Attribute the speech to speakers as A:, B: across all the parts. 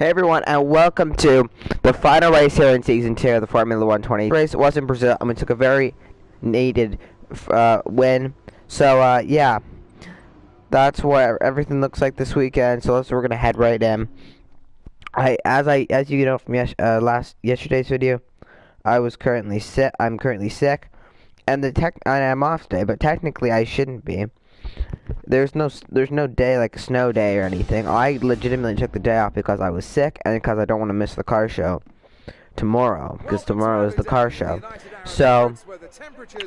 A: Hey everyone, and welcome to the final race here in Season 2 of the Formula 120 race. It was in Brazil, and we took a very needed win. So, yeah, that's what everything looks like this weekend. So we're gonna head right in. As you know from yesterday's video, I'm currently sick, and I'm off today, but technically I shouldn't be. There's no day like a snow day or anything. I legitimately took the day off because I was sick and because I don't want to miss the car show tomorrow, because tomorrow is the car show. So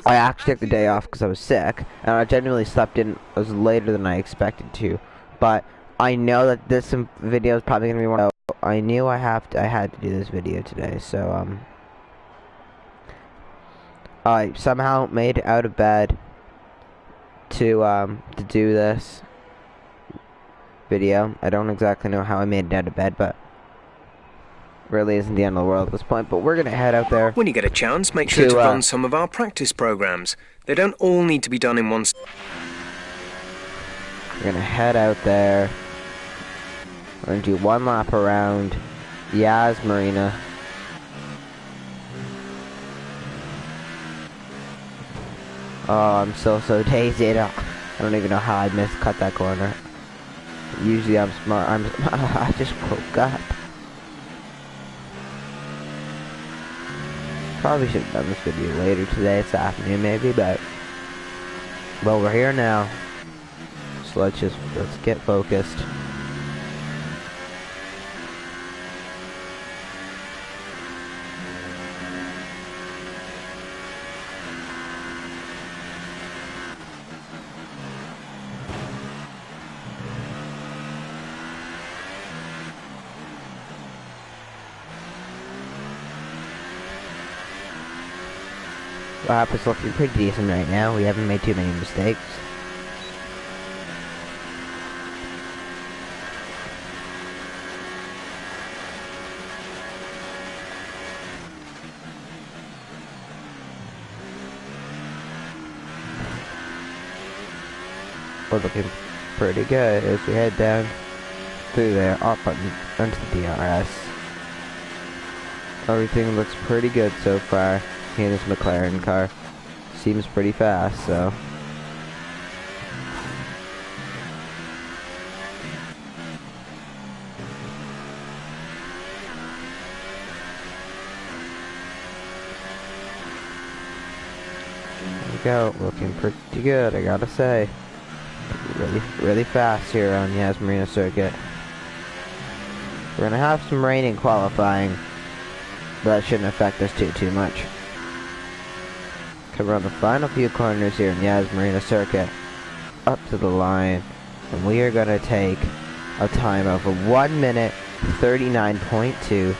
A: I actually took the day off because I was sick, and I genuinely slept in. It was later than I expected to, but I know that this video is probably gonna be one. I knew I had to do this video today, so I somehow made it out of bed to do this video. I don't exactly know how I made it out of bed, but really isn't the end of the world at this point. But we're gonna head out there.
B: When you get a chance, make sure to run some of our practice programs. They don't all need to be done in one.
A: We're gonna head out there. We're gonna do one lap around Yas Marina. Oh, I'm so dazed. I don't even know how I cut that corner. Usually I'm smart. I just woke up. Probably should have done this video later today. It's afternoon maybe, but well, we're here now. So let's get focused. Lap is looking pretty decent right now. We haven't made too many mistakes. We're looking pretty good as we head down through there, up onto the DRS. Everything looks pretty good so far. And this McLaren car seems pretty fast, so there we go, looking pretty good, I gotta say. Really fast here on Yas Marina circuit. We're gonna have some rain in qualifying, but that shouldn't affect us too much. Come around the final few corners here in Yas Marina circuit, up to the line, and we are going to take a time of 1 minute 39.2.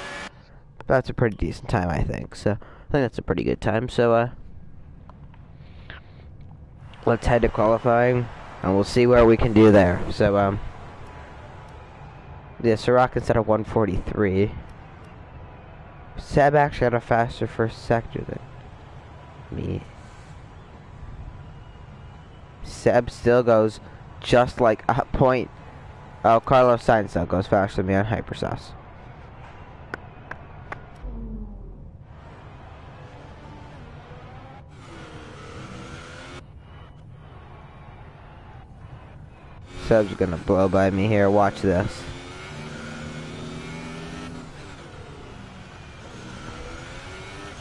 A: That's a pretty decent time, I think. So I think that's a pretty good time. So let's head to qualifying, and we'll see where we can do there. So yeah, Sirach instead of 143. Seb actually had a faster first sector than me. Seb still goes just like a point. Oh, Carlos Sainz still goes faster than me on Hypersauce. Seb's gonna blow by me here. Watch this.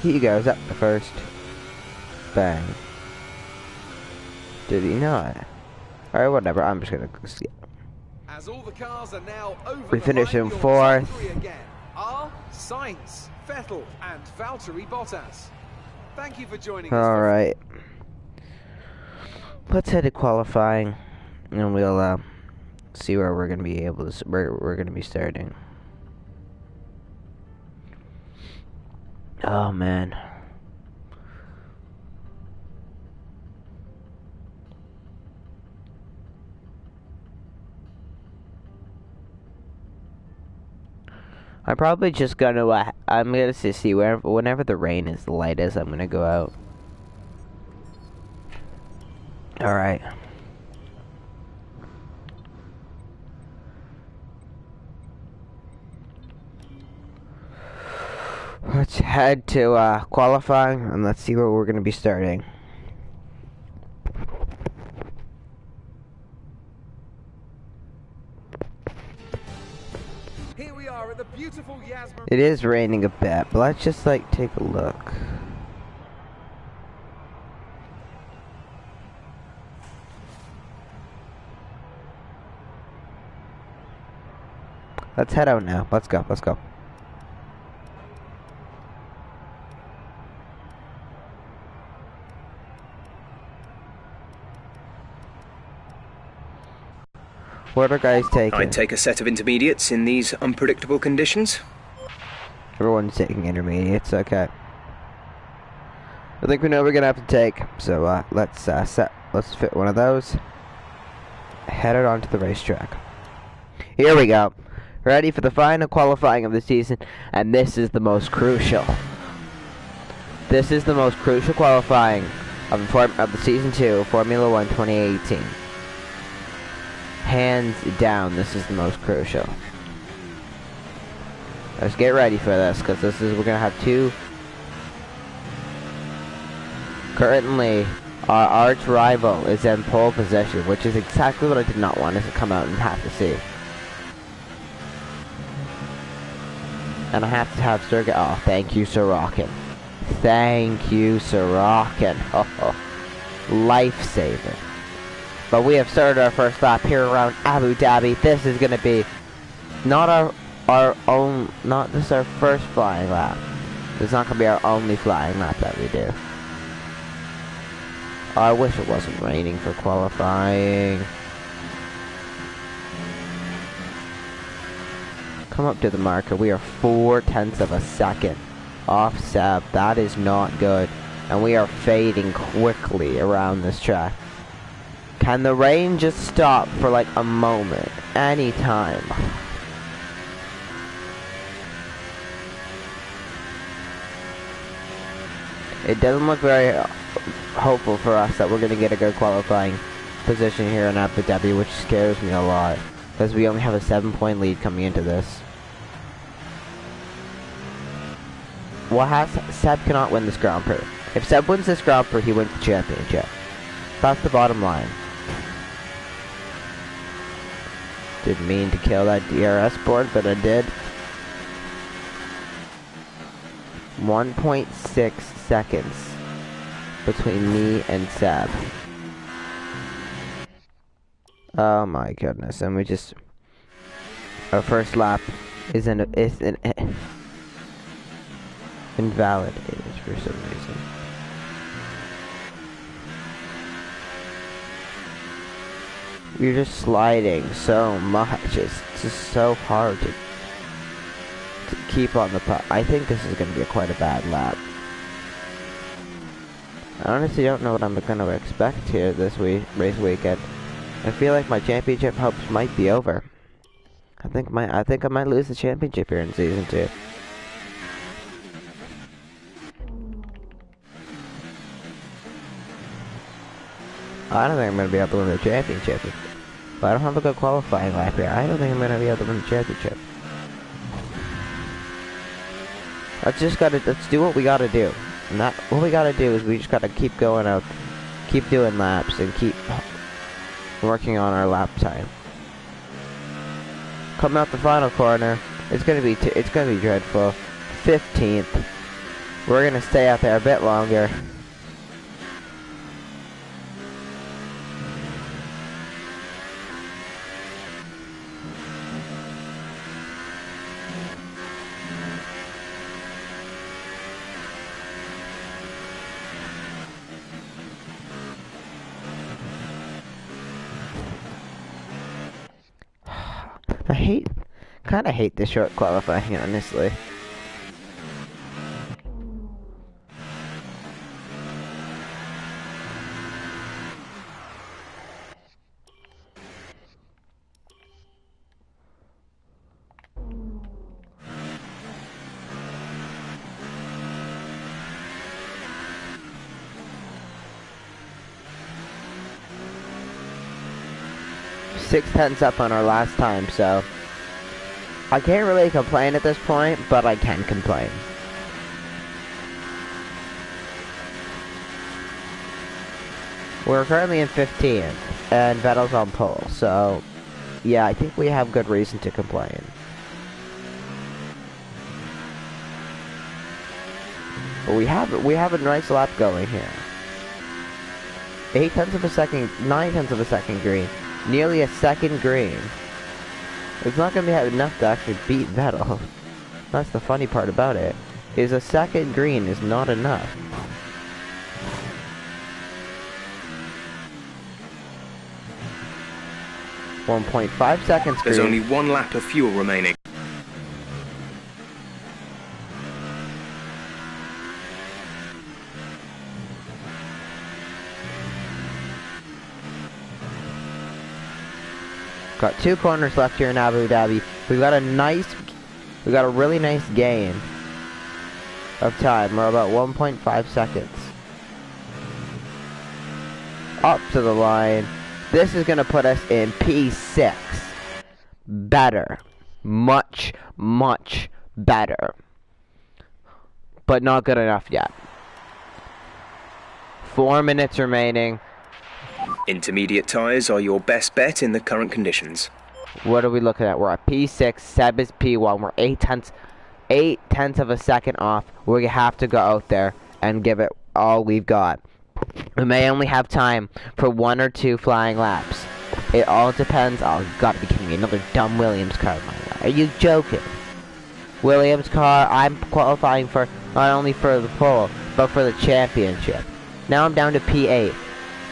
A: He goes up the first. Bang. Did he not? Alright, whatever. I'm just gonna see.
C: As all the cars are now over
A: we finish in fourth.
C: Are Sainz, Vettel, and Valtteri Bottas. Thank you for joining us.
A: Alright. Let's head to qualifying, and we'll see where we're gonna be able to. We're gonna be starting. Oh man. I'm probably just gonna, I'm gonna see whenever the rain is the lightest, I'm gonna go out. Alright. Let's head to qualifying and let's see where we're going to be starting.
C: Here we are at the beautiful Yasmin.
A: It is raining a bit, but let's just like take a look. Let's head out now. Let's go. Let's go. What are guys taking?
B: I'd take a set of intermediates in these unpredictable conditions.
A: Everyone's taking intermediates. Okay. I think we know what we're gonna have to take. So let's fit one of those. Head it onto the racetrack. Here we go. Ready for the final qualifying of the season, and this is the most crucial. This is the most crucial qualifying of the season 2 of Formula 1 2018. Hands down, this is the most crucial. Let's get ready for this, because we're gonna have two. Currently, our arch rival is in pole position, which is exactly what I did not want us to come out and have to see. And I have to have Sir. Oh, thank you, Sir Rockin. Thank you, Sir Rockin. Oh, life-saving. But we have started our first lap here around Abu Dhabi. This is going to be not our own, not this our first flying lap. It's not going to be our only flying lap that we do. I wish it wasn't raining for qualifying. Come up to the marker. We are 0.4 of a second off Seb. That is not good. And we are fading quickly around this track. Can the rain just stop for like a moment? Anytime. It doesn't look very hopeful for us that we're going to get a good qualifying position here in Abu Dhabi, which scares me a lot. Because we only have a 7-point lead coming into this. Seb cannot win this Grand Prix. If Seb wins this Grand Prix, he wins the championship. That's the bottom line. Didn't mean to kill that DRS board, but I did. 1.6 seconds between me and Seb. Oh my goodness, and we just... Our first lap is invalidated for some reason. We're just sliding so much. It's just so hard to keep on the puck. I think this is going to be quite a bad lap. I honestly don't know what I'm going to expect here this race weekend. I feel like my championship hopes might be over. I think I might lose the championship here in season 2. I don't think I'm going to be able to win the championship. If I don't have a good qualifying lap here, I don't think I'm going to be able to win the championship. Let's do what we gotta do. And what we gotta do is we just gotta keep going out, keep doing laps, and keep working on our lap time. Coming out the final corner, it's gonna be dreadful. 15th. We're gonna stay out there a bit longer. Kinda hate the short qualifying, honestly. Six tenths up on our last time, so I can't really complain at this point, but I can complain. We're currently in 15th, and Vettel's on pole, so yeah, I think we have good reason to complain. But we have a nice lap going here. 8 tenths of a second, 9 tenths of a second green, nearly a second green. It's not going to be enough to actually beat Vettel. That's the funny part about it, is a second green is not enough. .5 seconds green.
B: There's only 1 lap of fuel remaining.
A: Got 2 corners left here in Abu Dhabi. We got a really nice gain of time. We're about 1.5 seconds. Up to the line. This is going to put us in P6. Better. Much, much better. But not good enough yet. 4 minutes remaining.
B: Intermediate tyres are your best bet in the current conditions.
A: What are we looking at? We're at P6, Seb is P1. We're 8 tenths of a second off. We're going to have to go out there and give it all we've got. We may only have time for 1 or 2 flying laps. It all depends. Oh, you gotta be kidding me. Another dumb Williams car. Are you joking? Williams car, I'm qualifying for not only for the pole, but for the championship. Now I'm down to P8.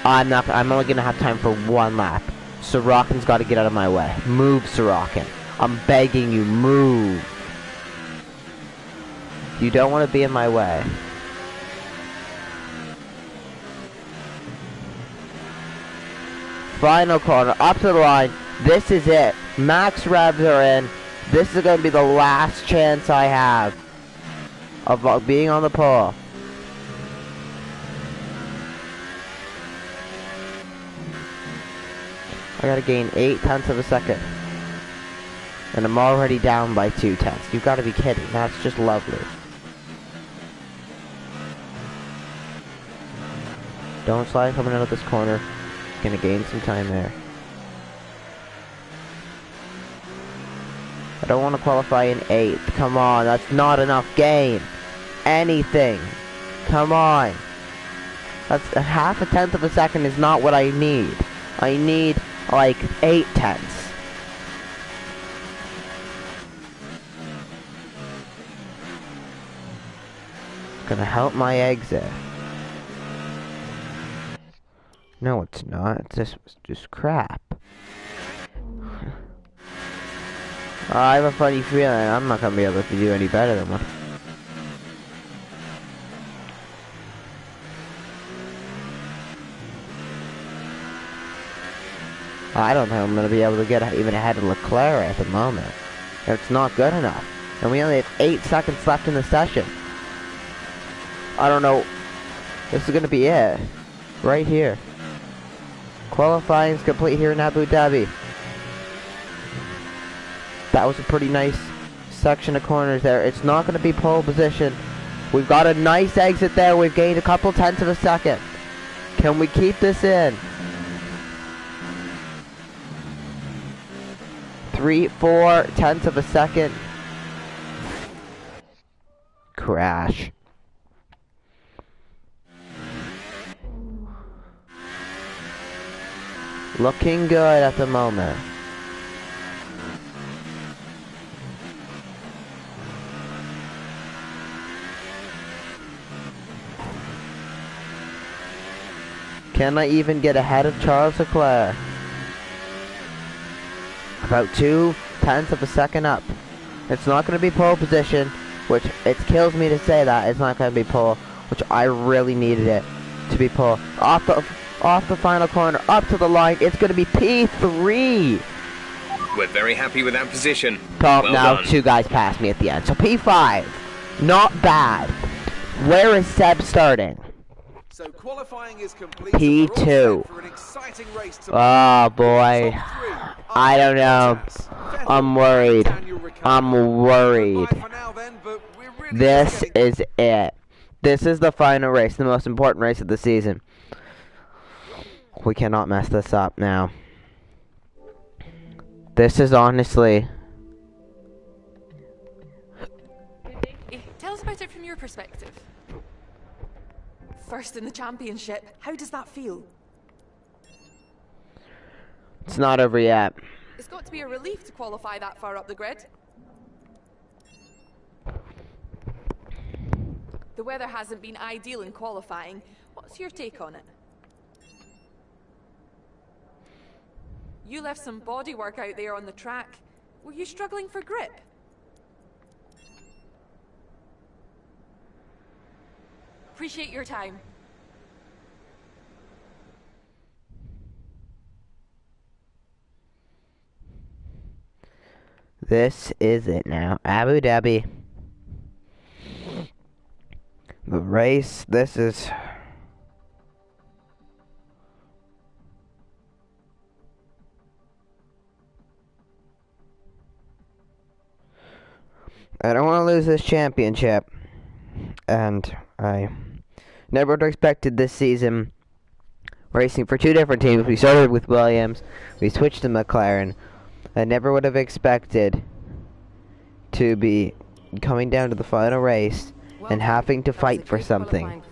A: I'm only gonna have time for 1 lap. Sorokin's gotta get out of my way. Move, Sorokin. I'm begging you, move. You don't want to be in my way. Final corner, up to the line. This is it. Max revs are in. This is going to be the last chance I have of being on the pole. I gotta gain 8 tenths of a second. And I'm already down by 2 tenths. You've got to be kidding. That's just lovely. Don't slide coming out of this corner. Gonna gain some time there. I don't want to qualify in 8th. Come on, that's not enough gain. Anything. Come on. That's a half a tenth of a second is not what I need. I need like 8 tenths. Gonna help my exit. No, it's not. This was just crap. I have a funny feeling I'm not gonna be able to do any better than one. I don't think I'm gonna be able to get even ahead of Leclerc at the moment. It's not good enough. And we only have 8 seconds left in the session. I don't know. This is gonna be it. Right here. Qualifying is complete here in Abu Dhabi. That was a pretty nice section of corners there. It's not going to be pole position. We've got a nice exit there. We've gained a couple tenths of a second. Can we keep this in? 3-4 tenths of a second. Crash. Looking good at the moment. Can I even get ahead of Charles Leclerc? About 2 tenths of a second up. It's not going to be pole position, which it kills me to say that. It's not going to be pole, which I really needed it to be pole. Off the final corner, up to the line. It's going to be P3.
B: We're very happy with that position.
A: Well now done. 2 guys passed me at the end. So P5, not bad. Where is Seb starting?
C: So qualifying is complete.
A: P2.
C: For an exciting race
A: oh boy. I don't know. I'm worried. I'm worried. This is it. This is the final race, the most important race of the season. we cannot mess this up now. This is honestly...
D: Tell us about it from your perspective. First in the championship, how does that feel?
A: It's not over yet.
D: It's got to be a relief to qualify that far up the grid. The weather hasn't been ideal in qualifying. What's your take on it? You left some bodywork out there on the track. Were you struggling for grip? Appreciate your time.
A: This is it now. Abu Dhabi. The race, this is... I don't want to lose this championship. And I never would have expected this season racing for two different teams. We started with Williams, we switched to McLaren. I never would have expected to be coming down to the final race and having to fight for something.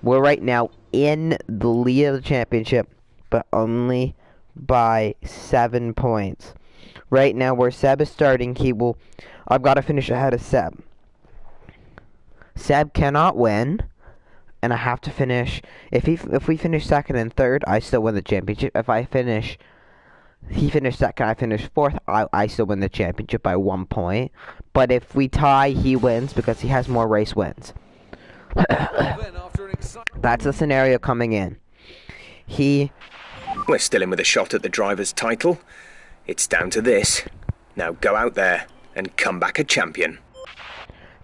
A: We're right now in the lead of the championship, but only by 7 points. Right now, where Seb is starting, I've got to finish ahead of Seb. Seb cannot win, and I have to finish. If we finish second and third, I still win the championship. If he finished second, I finished fourth, I still win the championship by 1 point. But if we tie, he wins because he has more race wins. That's the scenario coming in.
B: We're still in with a shot at the driver's title. It's down to this. Now go out there and come back a champion.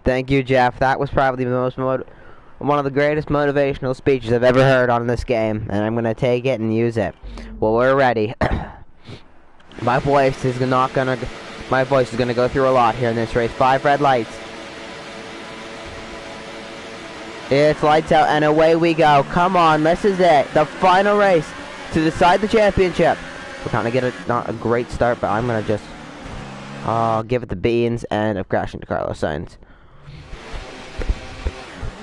A: Thank you, Jeff. That was probably one of the greatest motivational speeches I've ever heard on this game, and I'm going to take it and use it. Well, we're ready. My voice is going to go through a lot here in this race. 5 red lights. It's lights out and away we go. Come on, this is it. The final race to decide the championship. We're kind of getting not a great start, but I'm going to just give it the beans and of crashing to Carlos Sainz.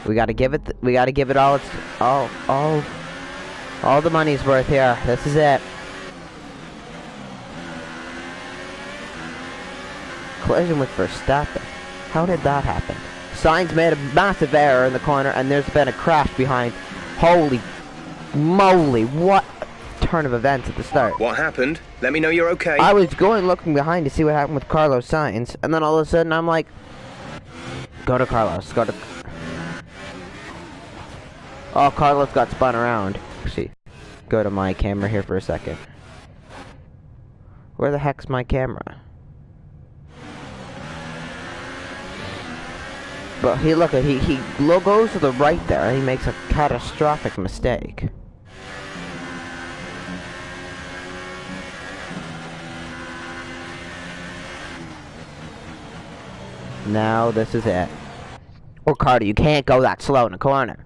A: We got to give it all the money's worth here. This is it. Collision with Verstappen. How did that happen? Sainz made a massive error in the corner, and there's been a crash behind. Holy moly, what turn of events at the start.
B: What happened? Let me know you're okay.
A: I was looking behind to see what happened with Carlos Sainz, and then all of a sudden I'm like, go to Carlos, Oh, Carlos got spun around. Actually, go to my camera here for a second. Where the heck's my camera? But he goes to the right there, and he makes a catastrophic mistake. Now this is it. Oh, Carter, you can't go that slow in a corner.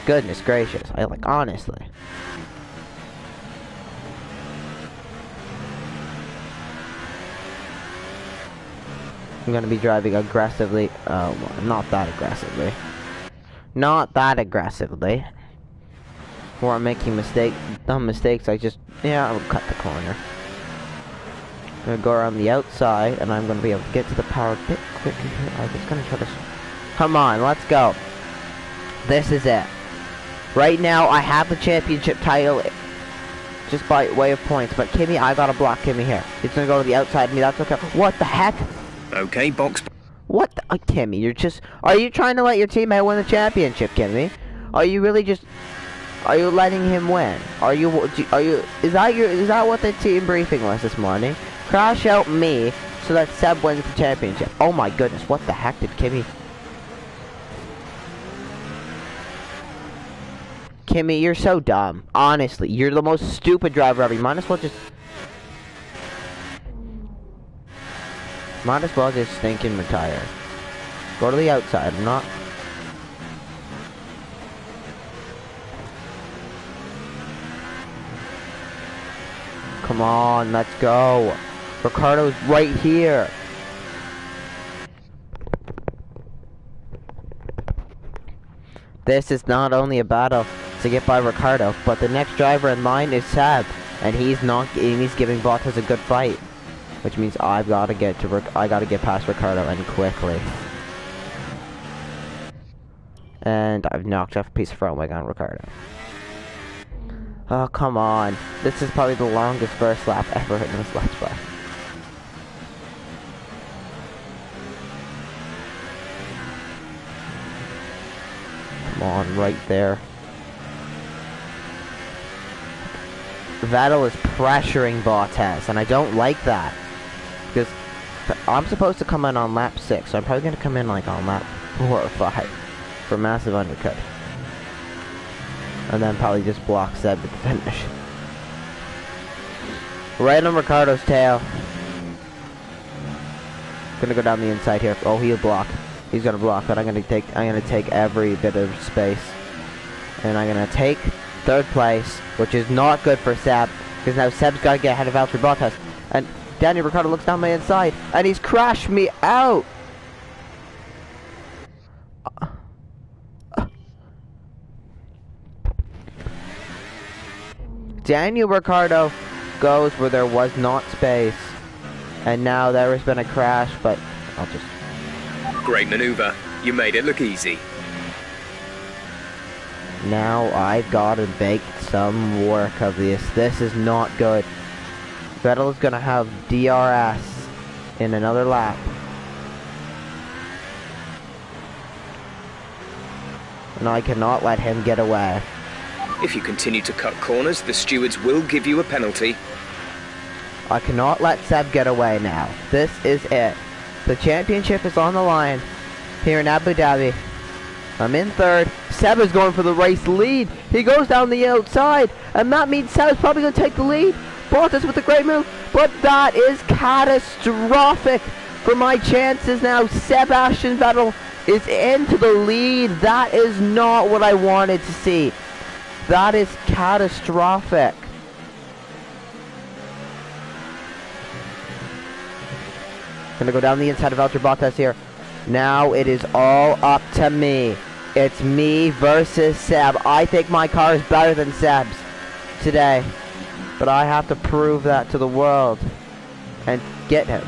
A: Goodness gracious, honestly. I'm gonna be driving aggressively. Oh, well, not that aggressively. Not that aggressively. Or I'm making dumb mistakes. I'll cut the corner. I'm gonna go around the outside, and I'm gonna be able to get to the power a bit quicker here. I'm just gonna try to... Come on, let's go. This is it. Right now, I have the championship title just by way of points, but Kimi, I gotta block Kimi here. He's gonna go to the outside of me, that's okay. What the heck?
B: Okay, box.
A: What the, Kimi, are you trying to let your teammate win the championship, Kimi? Are you really are you letting him win? Is that what the team briefing was this morning? Crash out me so that Seb wins the championship. Oh my goodness, what the heck did Kimi? Kimi, you're so dumb. Honestly, you're the most stupid driver ever. You might as well just stink and retire. Go to the outside. I'm not... Come on, let's go. Ricciardo's right here. This is not only a battle to get by Ricciardo, but the next driver in line is Seb, and he's giving Bottas a good fight, which means I gotta get past Ricciardo and quickly. And I've knocked off a piece of front wing on Ricciardo. Oh, come on. This is probably the longest first lap ever in this Let's Play. Come on, right there. Vettel is pressuring Bottas, and I don't like that. Because I'm supposed to come in on lap 6, so I'm probably going to come in like on lap 4 or 5 for a massive undercut. And then probably just block Seb at the finish. Right on Ricciardo's tail. Gonna go down the inside here. Oh, he'll block. He's gonna block, but I'm gonna take every bit of space. And I'm gonna take 3rd place, which is not good for Seb, because now Seb's gotta get ahead of Valtteri Bottas. And Daniel Ricciardo looks down my inside, and he's crashed me out! Daniel Ricciardo goes where there was not space. And now there has been a crash, but I'll just...
B: Great maneuver. You made it look easy.
A: Now I've got to make some work of this. This is not good. Vettel is going to have DRS in another lap. And I cannot let him get away.
B: If you continue to cut corners, the stewards will give you a penalty.
A: I cannot let Seb get away now. This is it. The championship is on the line here in Abu Dhabi. I'm in 3rd. Seb is going for the race lead. He goes down the outside, and that means Seb is probably going to take the lead. Bottas with a great move, but that is catastrophic for my chances now. Sebastian Vettel is into the lead. That is not what I wanted to see. That is catastrophic. Gonna go down the inside of Valtteri Bottas here. Now it is all up to me. It's me versus Seb. I think my car is better than Seb's today. But I have to prove that to the world and get him.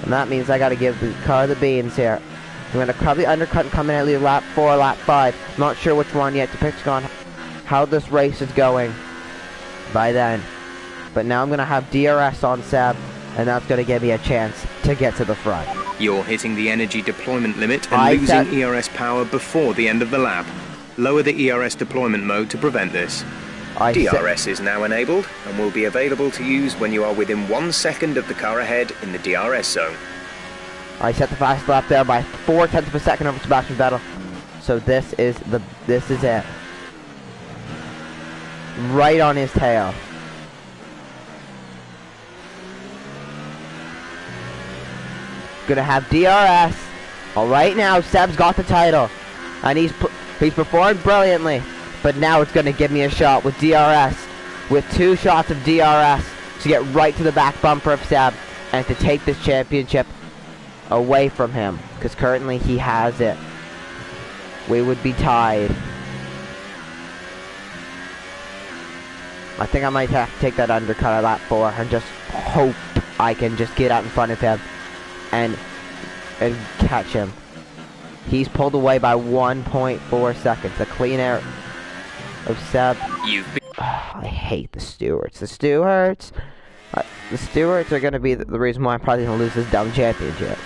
A: And that means I gotta give the car the beans here. I'm going to probably undercut and come in at least lap 4, lap 5. Not sure which one yet, depending on how this race is going by then. But now I'm going to have DRS on Seb, and that's going to give me a chance to get to the front.
B: You're hitting the energy deployment limit and losing ERS power before the end of the lap. Lower the ERS deployment mode to prevent this. DRS is now enabled and will be available to use when you are within 1 second of the car ahead in the DRS zone.
A: I set the fast lap there by 0.4 of a second over Sebastian Vettel. So this is it. Right on his tail. Gonna have DRS. All right, now Seb's got the title, and he's performed brilliantly. But now it's gonna give me a shot with DRS, with 2 shots of DRS to get right to the back bumper of Seb and to take this championship away from him, because currently he has it. We would be tied. I think I might have to take that undercut at lap 4 and just hope I can just get out in front of him and catch him. He's pulled away by 1.4 seconds. A clean air of Seb. I hate the stewards. The stewards are going to be the reason why I'm probably going to lose this dumb championship.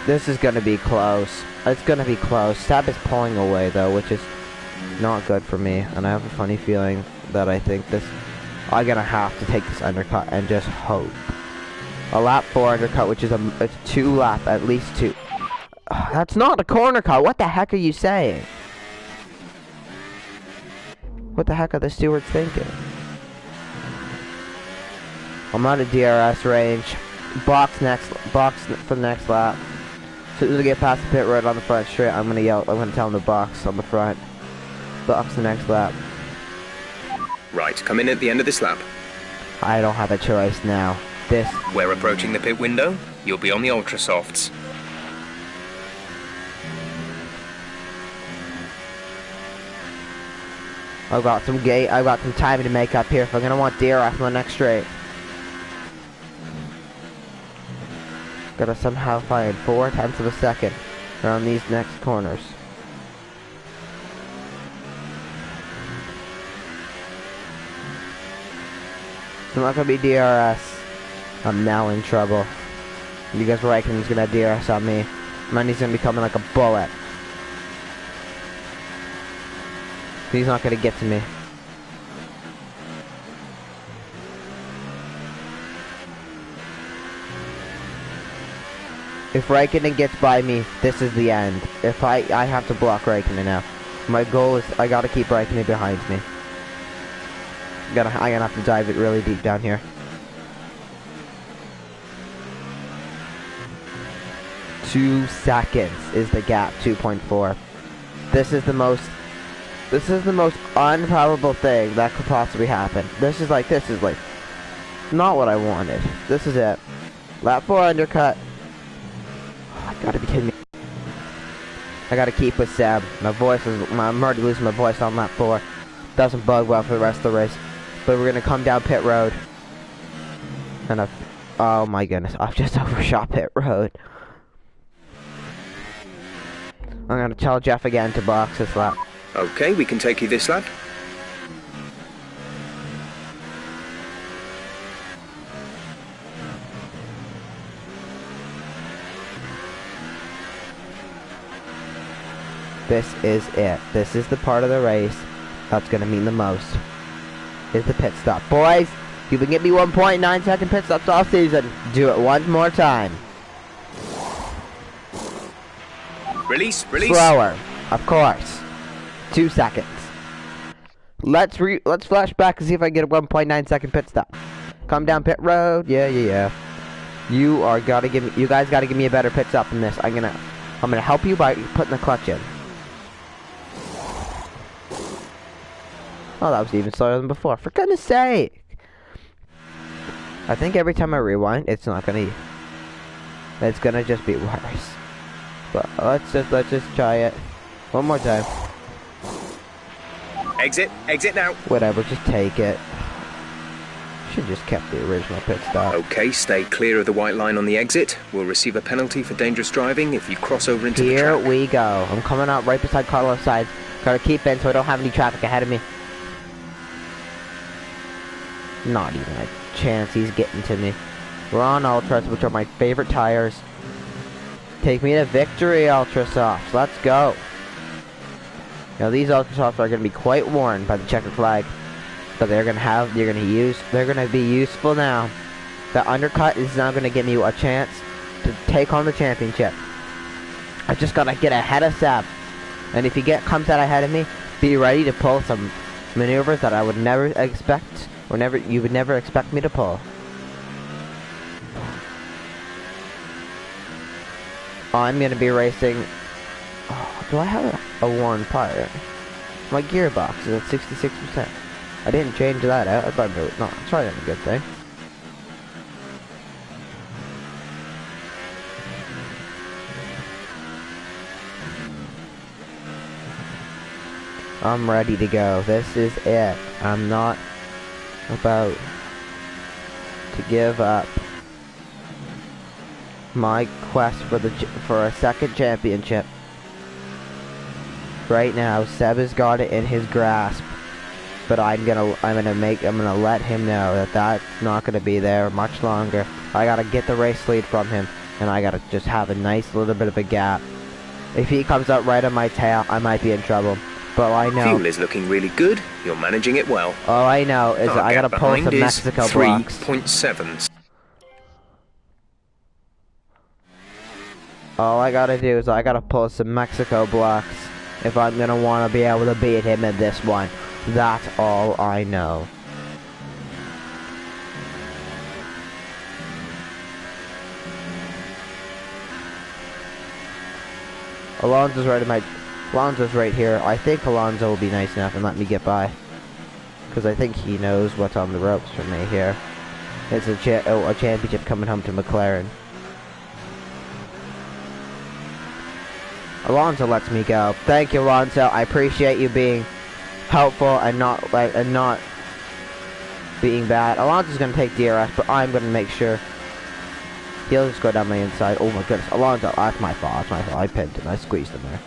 A: This is going to be close. It's going to be close. Seb is pulling away, though, which is not good for me. And I have a funny feeling that I'm going to have to take this undercut and just hope. A lap 4 undercut, which is a 2 lap, at least 2. That's not a corner cut. What the heck are you saying? What the heck are the stewards thinking? I'm out of DRS range. Box for the next lap. As soon as I get past the pit road on the front straight, I'm gonna yell. I'm gonna tell him to box on the front. Box the next lap.
B: Right, come in at the end of this lap.
A: I don't have a choice now.
B: We're approaching the pit window. You'll be on the Ultra Softs.
A: I've got some time to make up here if I'm gonna want DRS on the next straight. Gotta somehow find 0.4 of a second around these next corners. It's not gonna be DRS. I'm now in trouble. Because Raikkonen's gonna have DRS on me. Money's gonna be coming like a bullet. He's not gonna get to me. If Raikkonen gets by me, this is the end. If I have to block Raikkonen now. My goal is I gotta keep Raikkonen behind me. I'm gonna have to dive it really deep down here. 2 seconds is the gap. 2.4. This is the most improbable thing that could possibly happen. This is like not what I wanted. This is it. Lap 4 undercut. Oh, I gotta be kidding me. I gotta keep with Seb. I'm already losing my voice on lap 4. Doesn't bug well for the rest of the race. But we're gonna come down pit road. And oh my goodness, I've just overshot pit road. I'm gonna tell Jeff again to box this lap.
B: Okay, we can take you this lap.
A: This is it. This is the part of the race that's gonna mean the most. Is the pit stop. Boys, if you can get me 1.9 second pit stops off season, do it one more time.
B: Release.
A: Slower, of course. 2 seconds. Let's flash back and see if I can get a 1.9 second pit stop. Come down pit road. Yeah. You guys gotta give me a better pit stop than this. I'm gonna help you by putting the clutch in. Oh, that was even slower than before. For goodness sake! I think every time I rewind, it's gonna just be worse. But let's just try it one more time.
B: Exit now.
A: Whatever, just take it. Should just kept the original pit stop.
B: Okay, stay clear of the white line on the exit. We'll receive a penalty for dangerous driving if you cross over into the track.
A: Here we go. I'm coming out right beside Carlos' side. Gotta keep in so I don't have any traffic ahead of me. Not even a chance he's getting to me. We're on Ultras, which are my favorite tires. Take me to victory, Ultra Softs. Let's go. Now these Ultra Softs are going to be quite worn by the checkered flag, but they're going to be useful now. The undercut is now going to give me a chance to take on the championship. I just got to get ahead of Seb, and if he comes out ahead of me, be ready to pull some maneuvers that I would never expect, you would never expect me to pull. I'm going to be racing. Oh, do I have a worn part? My gearbox is at 66%. I didn't change that out. I thought it's probably not a good thing. I'm ready to go. This is it. I'm not about to give up my quest for a second championship. Right now, Seb has got it in his grasp, but I'm gonna let him know that that's not gonna be there much longer. I gotta get the race lead from him, and I gotta just have a nice little bit of a gap. If he comes up right on my tail, I might be in trouble. But I know
B: fuel is looking really good. You're managing it well.
A: All I know is I gotta pull some Mexico blocks.
B: 3.7.
A: All I gotta do is I gotta pull some Mexico blocks if I'm gonna wanna be able to beat him in this one. That's all I know. Alonso's right here. I think Alonso will be nice enough and let me get by. Because I think he knows what's on the ropes for me here. It's a championship coming home to McLaren. Alonso lets me go. Thank you, Alonso. I appreciate you being helpful and not being bad. Alonso's gonna take DRS, but I'm gonna make sure he'll just go down my inside. Oh my goodness, Alonso, that's my fault. That's my fault. I pinned him. I squeezed him there.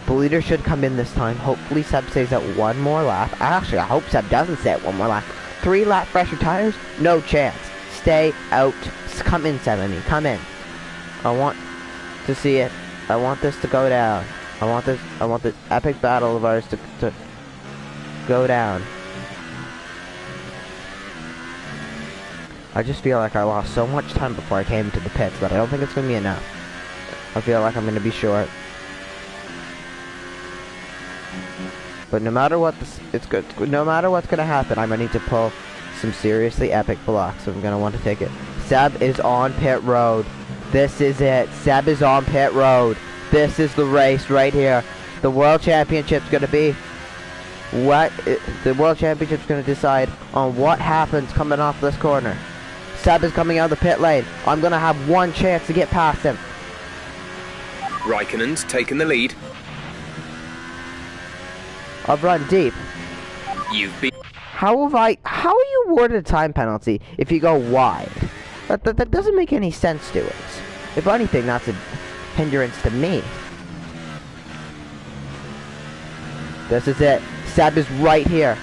A: The leader should come in this time. Hopefully Seb stays at one more lap. Actually, I hope Seb doesn't stay at one more lap. 3 lap fresher tires? No chance. Stay out. Come in, Seb. I mean, come in. I want to see it. I want this to go down. I want this epic battle of ours to go down. I just feel like I lost so much time before I came to the pits that I don't think it's gonna be enough. I feel like I'm gonna be short. But no matter what, it's good. No matter what's gonna happen, I'm gonna need to pull some seriously epic blocks. So I'm gonna want to take it. Seb is on pit road. This is it. Seb is on pit road. This is the race right here. The World Championship's gonna be the World Championship's gonna decide on what happens coming off this corner. Seb is coming out of the pit lane. I'm gonna have one chance to get past him.
B: Raikkonen's taken the lead.
A: I've run deep.
B: You've been...
A: How are you awarded a time penalty if you go wide? That doesn't make any sense to it. If anything, that's a hindrance to me. This is it. Seb is right here.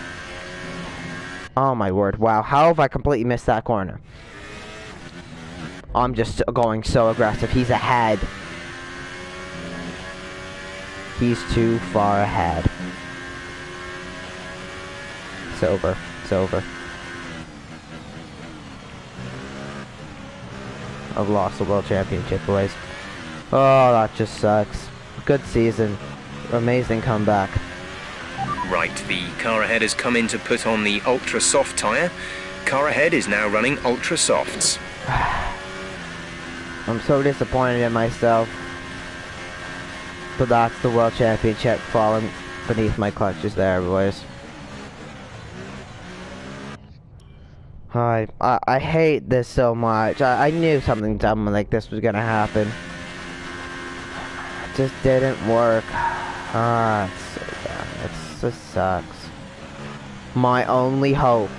A: Oh my word, wow. How have I completely missed that corner? I'm just going so aggressive. He's ahead. He's too far ahead. It's over. It's over. I've lost the World Championship, boys. Oh, that just sucks. Good season. Amazing comeback.
B: Right, the car ahead has come in to put on the Ultra Soft tyre. Car ahead is now running Ultra Softs.
A: I'm so disappointed in myself. But that's the World Championship falling beneath my clutches there, boys. I hate this so much. I knew something dumb like this was gonna happen. It just didn't work. It's so bad. It just sucks. My only hope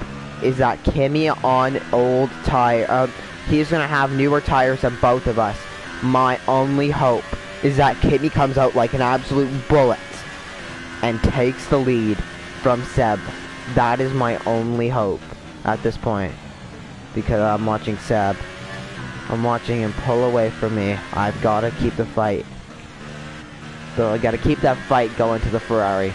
A: is that Kimi on old tire. He's gonna have newer tires than both of us. My only hope is that Kimi comes out like an absolute bullet and takes the lead from Seb. That is my only hope at this point, because I'm watching Seb. I'm watching him pull away from me. I've got to keep the fight. So I got to keep that fight going to the Ferrari.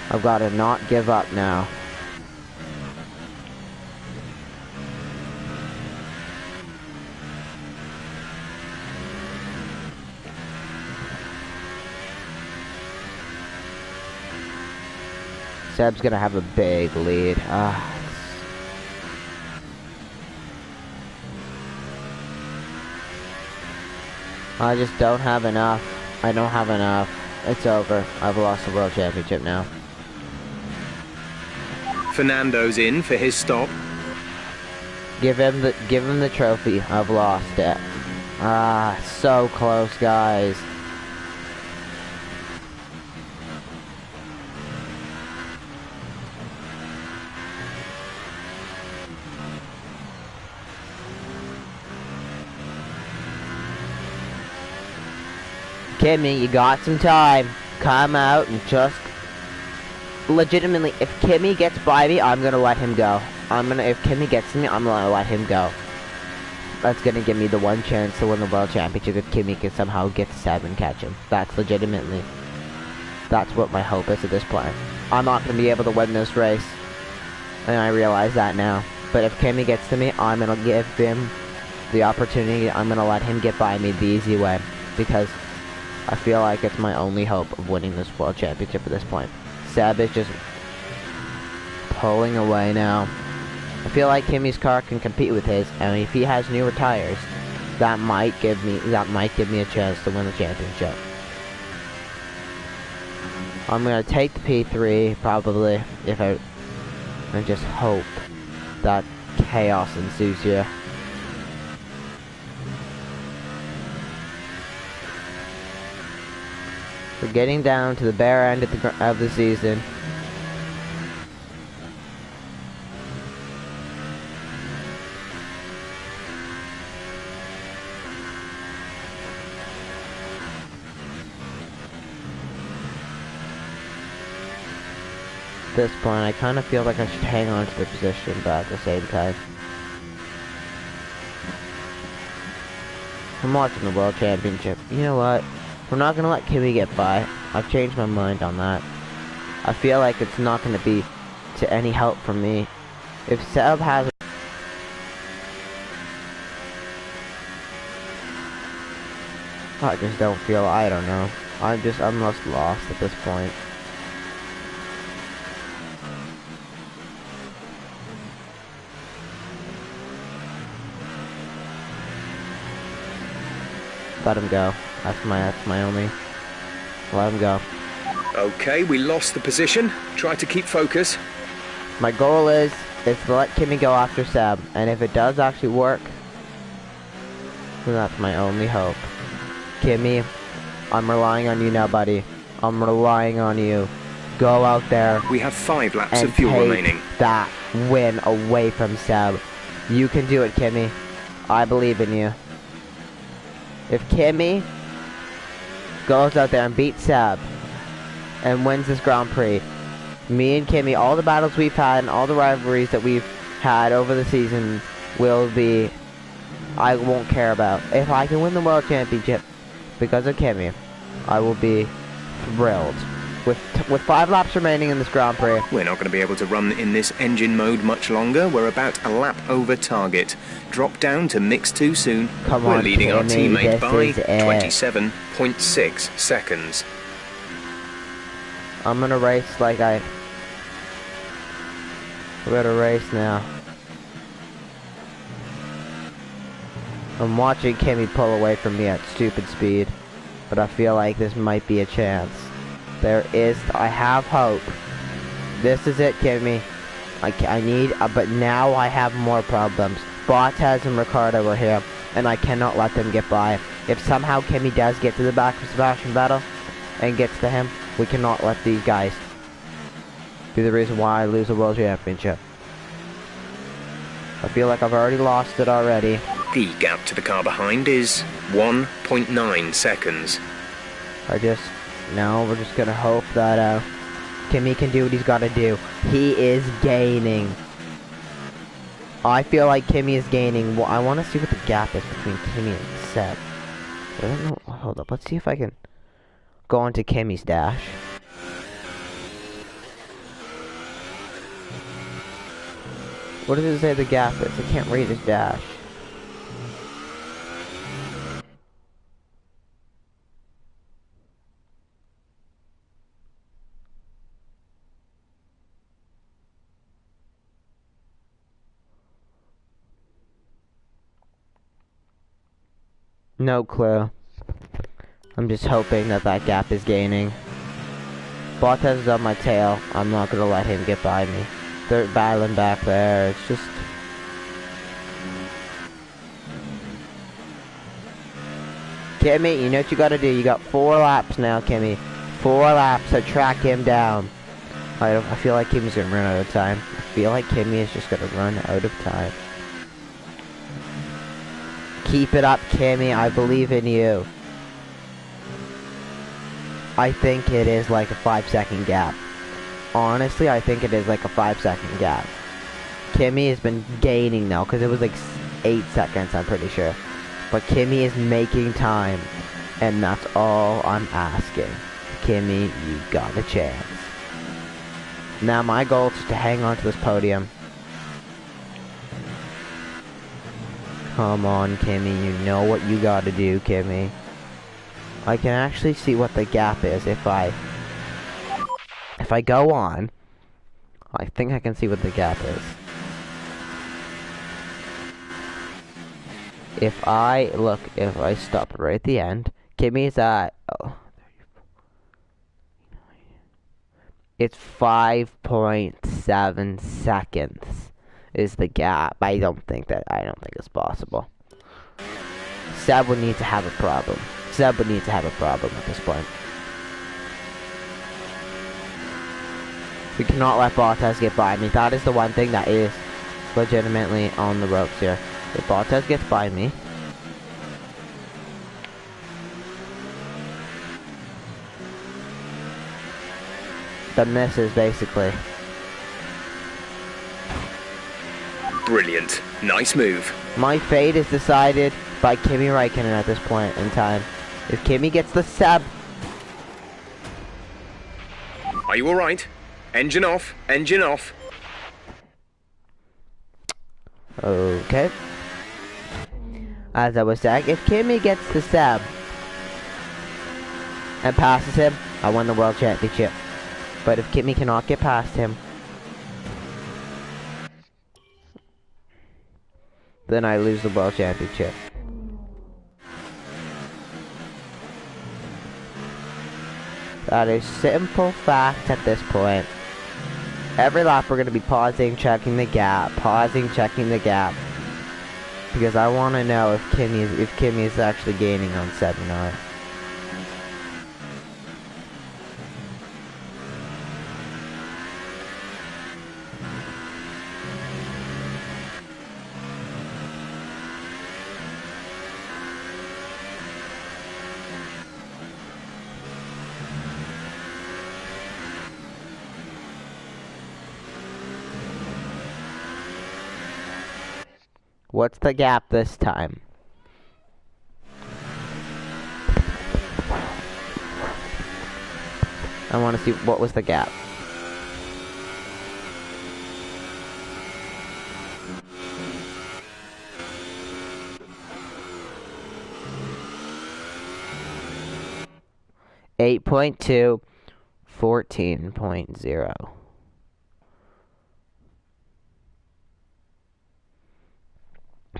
A: I've got to not give up now. Seb's gonna have a big lead. I just don't have enough. I don't have enough. It's over. I've lost the World Championship now.
B: Fernando's in for his stop.
A: Give him the trophy. I've lost it. So close, guys. Kimi, you got some time. Come out and just... Legitimately, if Kimi gets by me, I'm gonna let him go. If Kimi gets to me, I'm gonna let him go. That's gonna give me the one chance to win the World Championship if Kimi can somehow get to Seb and catch him. That's legitimately... That's what my hope is at this point. I'm not gonna be able to win this race. And I realize that now. But if Kimi gets to me, I'm gonna give him the opportunity. I'm gonna let him get by me the easy way. Because... I feel like it's my only hope of winning this World Championship at this point. Seb is just pulling away now. I feel like Kimi's car can compete with his, and if he has newer tires, that might give me a chance to win the championship. I'm gonna take the P3 probably and just hope that chaos ensues here. We're getting down to the bare end of the season. At this point, I kind of feel like I should hang on to the position, but at the same time, I'm watching the World Championship. You know what? We're not gonna let Kimi get by. I've changed my mind on that. I feel like it's not gonna be to any help from me. If Seb has I just don't feel, I don't know. I'm just lost at this point. Let him go. That's my only. Let him go.
B: Okay, we lost the position. Try to keep focus.
A: My goal is to let Kimi go after Seb, and if it does actually work, then that's my only hope. Kimi, I'm relying on you now, buddy. I'm relying on you. Go out there.
B: We have 5 laps
A: and
B: of fuel
A: take
B: remaining.
A: That win away from Seb. You can do it, Kimi. I believe in you. If Kimi goes out there and beats Seb and wins this Grand Prix, me and Kimi, all the battles we've had and all the rivalries that we've had over the season will be, I won't care about. If I can win the World Championship because of Kimi, I will be thrilled. With 5 laps remaining in this Grand Prix.
B: We're not going to be able to run in this engine mode much longer. We're about a lap over target. Drop down to mix 2 soon.
A: Come
B: We're
A: on,
B: leading our
A: Kimi,
B: teammate by
A: this is
B: 27.6 seconds.
A: I'm gonna race like we're gonna race now. I'm watching Kimi pull away from me at stupid speed, but I feel like this might be a chance. I have hope. This is it, Kimi. But now I have more problems. Bottas and Ricciardo are here, and I cannot let them get by. If somehow Kimi does get to the back of Sebastian Vettel and gets to him, we cannot let these guys be the reason why I lose the World Championship. I feel like I've already lost it already.
B: The gap to the car behind is 1.9 seconds.
A: No, we're just gonna hope that Kimi can do what he's gotta do. He is gaining. I feel like Kimi is gaining. Well, I want to see what the gap is between Kimi and Seb. I don't know. Hold up. Let's see if I can go into Kimi's dash. What does it say the gap is? I can't read his dash. No clue. I'm just hoping that gap is gaining. Bottas is on my tail. I'm not gonna let him get by me. They're battling back there. It's just... Kimi, you know what you gotta do. You got 4 laps now, Kimi. 4 laps to track him down. I feel like Kimi's gonna run out of time. I feel like Kimi is just gonna run out of time. Keep it up, Kimi. I believe in you. I think it is like a 5-second gap. Honestly, I think it is like a 5-second gap. Kimi has been gaining now, because it was like 8 seconds, I'm pretty sure. But Kimi is making time, and that's all I'm asking. Kimi, you got a chance. Now my goal is to hang on to this podium. Come on, Kimi, you know what you gotta do, Kimi. I can actually see what the gap is if I go on. I think I can see what the gap is. If I stop right at the end, Kimmy's at, it's 5.7 seconds is the gap. I don't think it's possible. Seb would need to have a problem. Seb would need to have a problem at this point. We cannot let Bottas get by me. That is the one thing that is legitimately on the ropes here. If Bottas gets by me, then this is basically...
B: Brilliant. Nice move.
A: My fate is decided by Kimi Räikkönen at this point in time. If Kimi gets the Seb...
B: Are you alright? Engine off. Engine off.
A: Okay. As I was saying, if Kimi gets the Seb and passes him, I won the World Championship. But if Kimi cannot get past him, then I lose the World Championship. That is simple fact at this point. Every lap we're going to be pausing, checking the gap, pausing, checking the gap. Because I want to know if Kimi is actually gaining on Seb or not. What's the gap this time? I want to see what was the gap. .2, 14.0.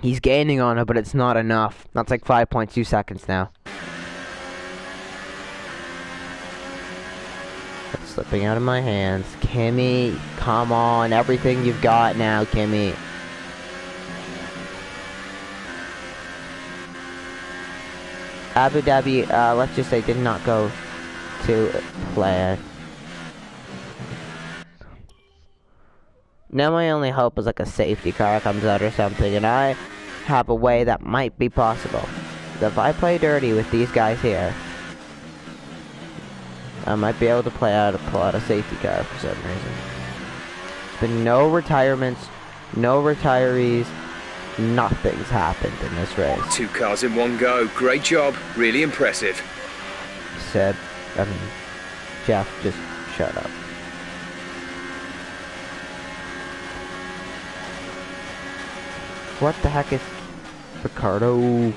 A: He's gaining on it, but it's not enough. That's like 5.2 seconds now. It's slipping out of my hands. Kimi, come on. Everything you've got now, Kimi. Abu Dhabi, let's just say, did not go to plan. Now my only hope is like a safety car comes out or something, and I have a way that might be possible. If I play dirty with these guys here, I might be able to pull out a safety car for some reason. But no retirements, no retirees, nothing's happened in this race.
B: 2 cars in one go. Great job. Really impressive.
A: Jeff, just shut up. What the heck is Ricardo?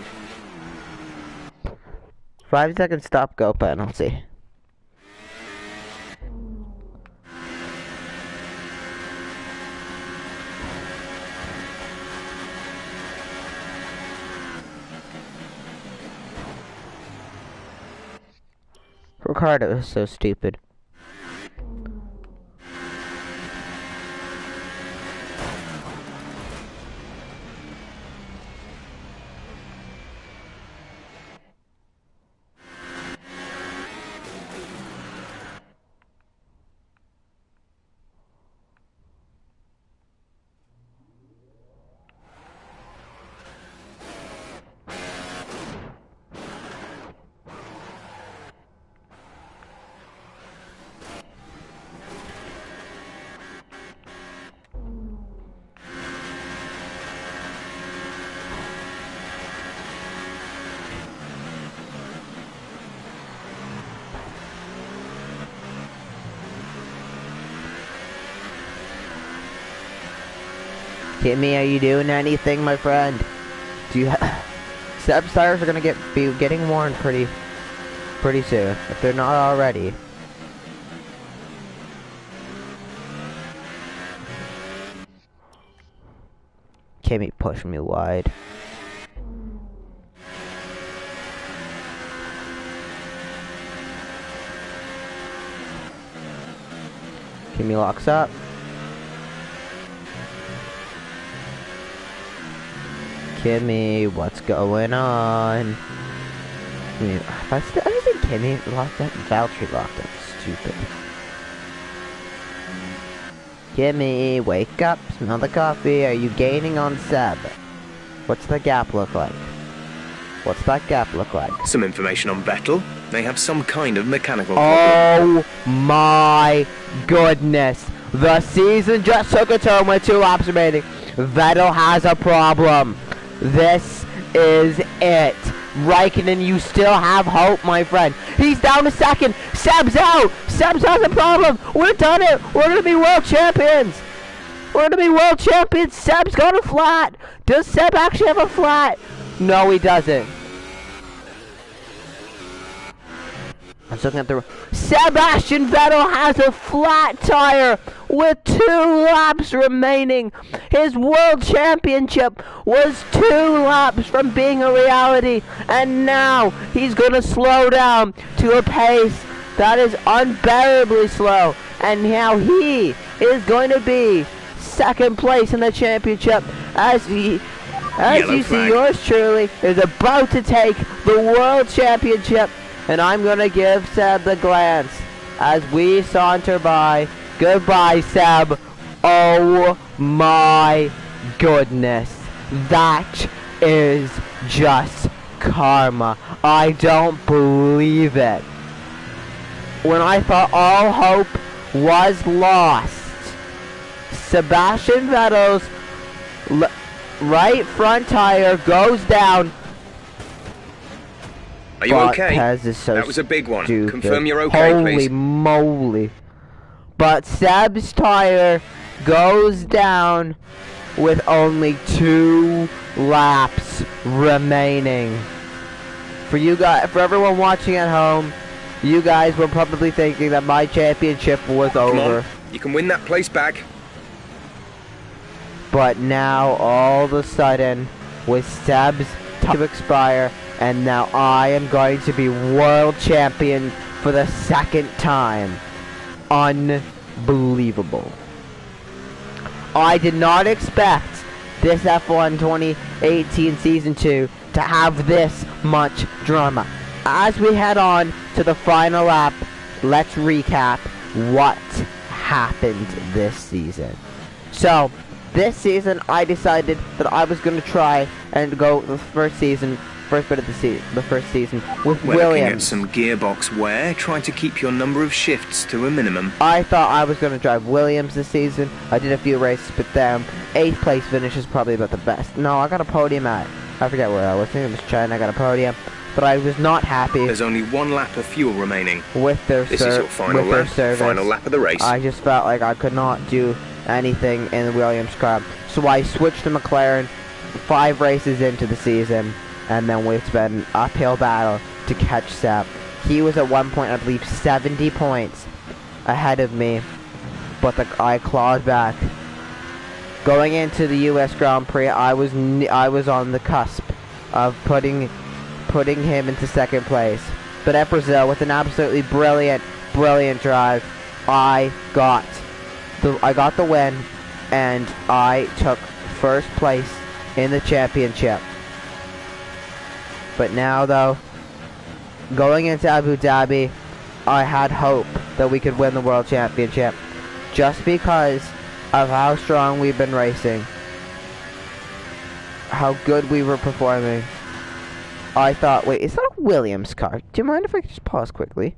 A: 5-second stop-go penalty. Ricardo is so stupid. Kimi, are you doing anything, my friend? Do you Seb's tires are gonna be getting worn pretty soon, if they're not already. Kimi pushed me wide. Kimi locks up. Kimi, what's going on? I think Kimi locked up. Valtteri locked up. Stupid. Kimi, wake up. Smell the coffee. Are you gaining on Seb? What's the gap look like? What's that gap look like?
B: Some information on Vettel. They have some kind of mechanical problem.
A: Oh my goodness. The season just took a turn with 2 laps remaining. Vettel has a problem. This is it. Raikkonen, you still have hope, my friend. He's down to second. Seb's out. Seb's has a problem. We've done it. We're going to be world champions. We're going to be world champions. Seb's got a flat. Does Seb actually have a flat? No, he doesn't. I was looking at the... Sebastian Vettel has a flat tire with 2 laps remaining. His world championship was 2 laps from being a reality. And now he's going to slow down to a pace that is unbearably slow. And now he is going to be 2nd place in the championship as you see, yours truly is about to take the world championship. And I'm going to give Seb the glance as we saunter by. Goodbye, Seb. Oh my goodness. That is just karma. I don't believe it. When I thought all hope was lost, Sebastian Vettel's right front tire goes down.
B: Are you okay? That was a big one.
A: Stupid.
B: Confirm you're okay,
A: Holy
B: please.
A: moly. But Seb's tire goes down with only 2 laps remaining. For you guys, for everyone watching at home, you guys were probably thinking that my championship was over.
B: Come on, you can win that place back.
A: But now, all of a sudden, with Seb's time to expire, and now I am going to be world champion for the 2nd time. Unbelievable. I did not expect this F1 2018 Season 2 to have this much drama. As we head on to the final lap, let's recap what happened this season. So, this season I decided that I was going to try and go the first bit of the first season with
B: We're
A: Williams.
B: looking at some gearbox wear, trying to keep your number of shifts to a minimum.
A: I thought I was going to drive Williams this season. I did a few races with them. 8th place finish is probably about the best. No, I got a podium at, I forget where I was. I think it was China. I got a podium. But I was not happy.
B: There's only 1 lap of fuel remaining.
A: With their
B: This is your final lap, final lap of the race.
A: I just felt like I could not do anything in the Williams car. So I switched to McLaren 5 races into the season. And then it's been an uphill battle to catch Seb. He was at one point, I believe, 70 points ahead of me. But I clawed back. Going into the U.S. Grand Prix, I was on the cusp of putting him into 2nd place. But at Brazil, with an absolutely brilliant drive, I got the win, and I took 1st place in the championship. But now, though, going into Abu Dhabi, I had hope that we could win the World Championship. Just because of how strong we've been racing. How good we were performing. I thought, wait, is that a Williams car? Do you mind if I could just pause quickly?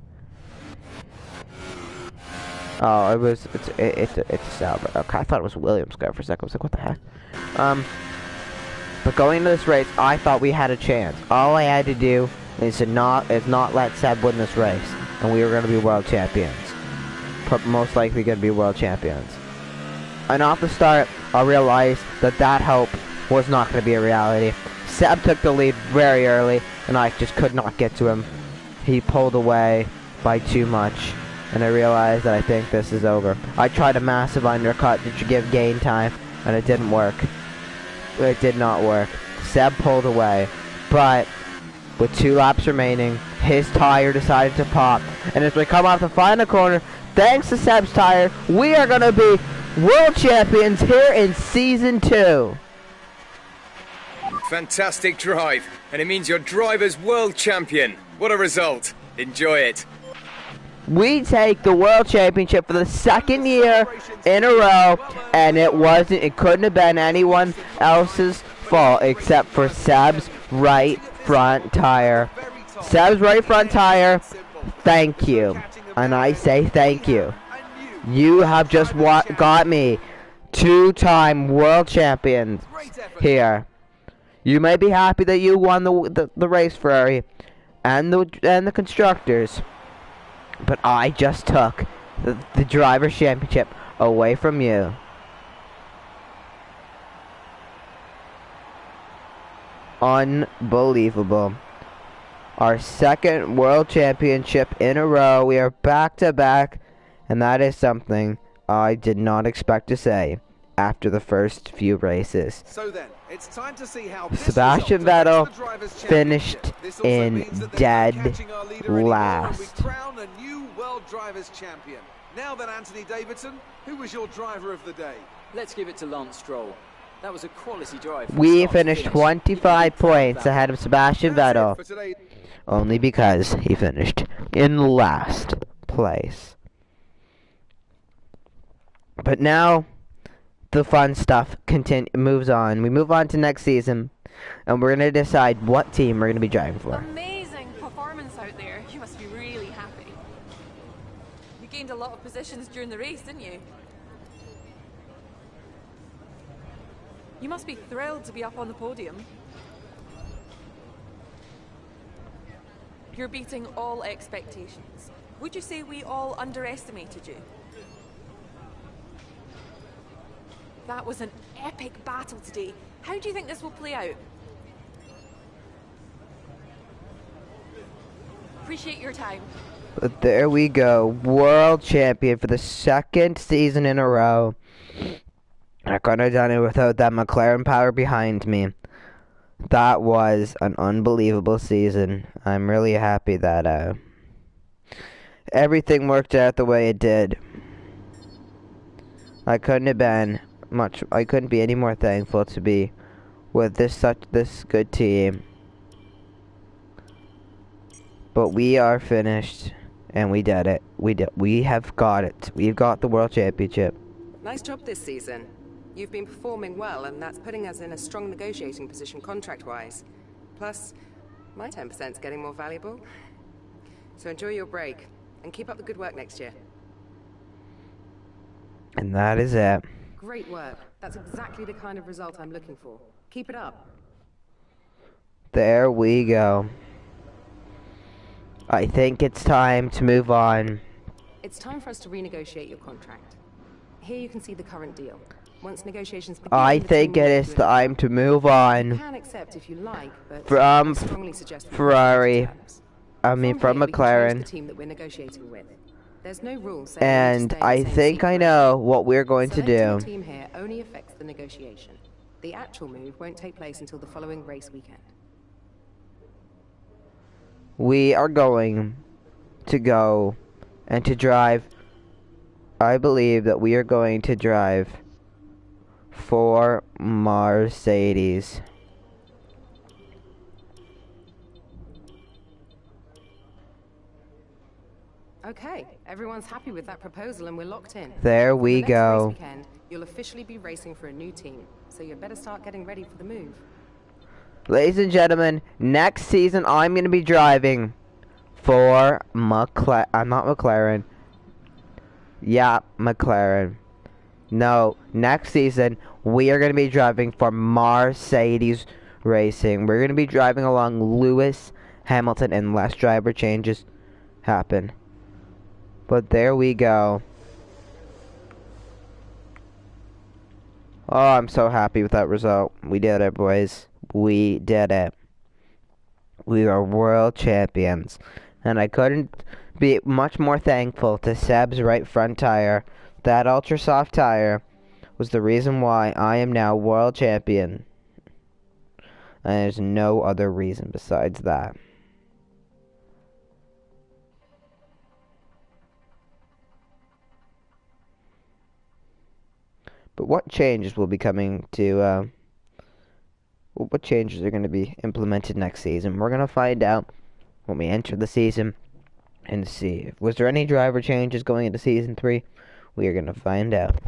A: Oh, it's a Sauber. Okay, I thought it was a Williams car for a second. I was like, what the heck? But going into this race, I thought we had a chance. All I had to do is not let Seb win this race, and we were going to be world champions. Most likely going to be world champions. And off the start, I realized that hope was not going to be a reality. Seb took the lead very early, and I just could not get to him. He pulled away by too much, and I realized that I think this is over. I tried a massive undercut to give gain time, and it didn't work. It did not work. Seb pulled away, but with 2 laps remaining, his tire decided to pop, and as we come off the final corner, thanks to Seb's tire, we are going to be world champions here in Season 2.
B: Fantastic drive, and it means your driver's world champion. What a result. Enjoy it.
A: We take the world championship for the second year in a row, and it couldn't have been anyone else's fault except for Seb's right front tire. Seb's right front tire, thank you. And I say thank you. You have just got me 2-time world champions here. You may be happy that you won the race, Ferrari, and the constructors. But I just took the driver's championship away from you. Unbelievable. Our second world championship in a row. We are back to back, and that is something I did not expect to say after the first few races.
C: So then, it's time to see how
A: Sebastian Vettel finished in dead last.
C: World Drivers' Champion. Now then, Anthony Davidson, who was your driver of the day?
E: Let's give it to Lance Stroll. That was a quality drive.
A: We finished 25 points ahead of Sebastian Vettel, only because he finished in last place. But now, the fun stuff moves on. We move on to next season, and we're going to decide what team we're going to be driving for.
D: Amazing performance out there. You must be really happy. You gained a lot of positions during the race, didn't you? You must be thrilled to be up on the podium. You're beating all expectations. Would you say we all underestimated you? That was an epic battle today. How do you think this will play out? Appreciate your time.
A: But there we go. World champion for the second season in a row. I couldn't have done it without that McLaren power behind me. That was an unbelievable season. I'm really happy that everything worked out the way it did. I couldn't be any more thankful to be with this good team. But we are finished, and we did it. We have got it. We've got the world championship.
F: Nice job this season. You've been performing well, and that's putting us in a strong negotiating position contract-wise. Plus, my 10%'s getting more valuable. So enjoy your break, and keep up the good work next year.
A: And that is it.
F: Great work. That's exactly the kind of result I'm looking for. Keep it up.
A: There we go. I think it's time to move on.
F: It's time for us to renegotiate your contract. Here you can see the current deal. Once negotiations begin,
A: I think it is time to move on.
F: You can accept if you like, but
A: from
F: I strongly suggest
A: Ferrari. From
F: McLaren.
A: McLaren.
F: The team that we're negotiating with. There's no rules saying
A: And I think I know what we're going to do.
F: The team here only affects the negotiation. The actual move won't take place until the following race weekend.
A: We are going to go and to drive. I believe that we are going to drive for Mercedes.
F: Okay, everyone's happy with that proposal and we're locked in.
A: There we go.
F: Race weekend, you'll officially be racing for a new team, so you'd better start getting ready for the move.
A: Ladies and gentlemen, next season I'm going to be driving for McLaren. I'm not McLaren. Yeah, McLaren. No, next season we are going to be driving for Mercedes Racing. We're going to be driving along Lewis Hamilton unless driver changes happen. But there we go. Oh, I'm so happy with that result. We did it, boys. We did it. We are world champions. And I couldn't be much more thankful to Seb's right front tire. That ultra soft tire was the reason why I am now world champion. And there's no other reason besides that. But what changes will be coming to, what changes are going to be implemented next season? We're going to find out when we enter the season and see. Was there any driver changes going into Season 3? We are going to find out.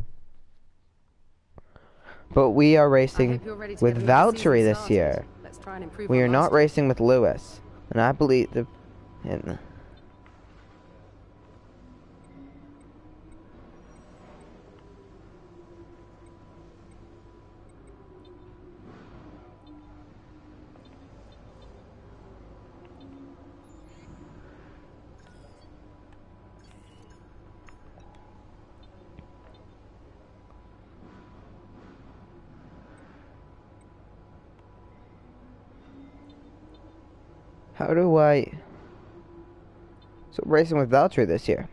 A: But we are racing with Valtteri this year. We are not racing with Lewis. And I believe how do I... So racing with Valtteri this year.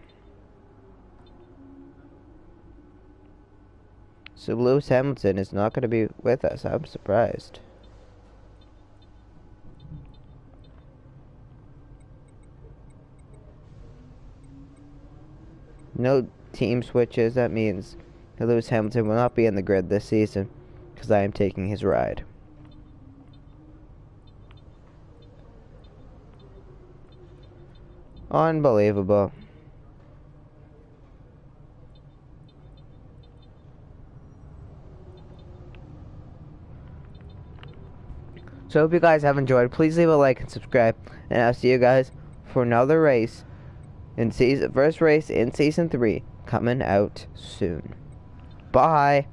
A: So Lewis Hamilton is not going to be with us. I'm surprised. No team switches. That means that Lewis Hamilton will not be in the grid this season because I am taking his ride. Unbelievable. So I hope you guys have enjoyed. Please leave a like and subscribe. And I'll see you guys for another race in first race in Season 3 coming out soon. Bye.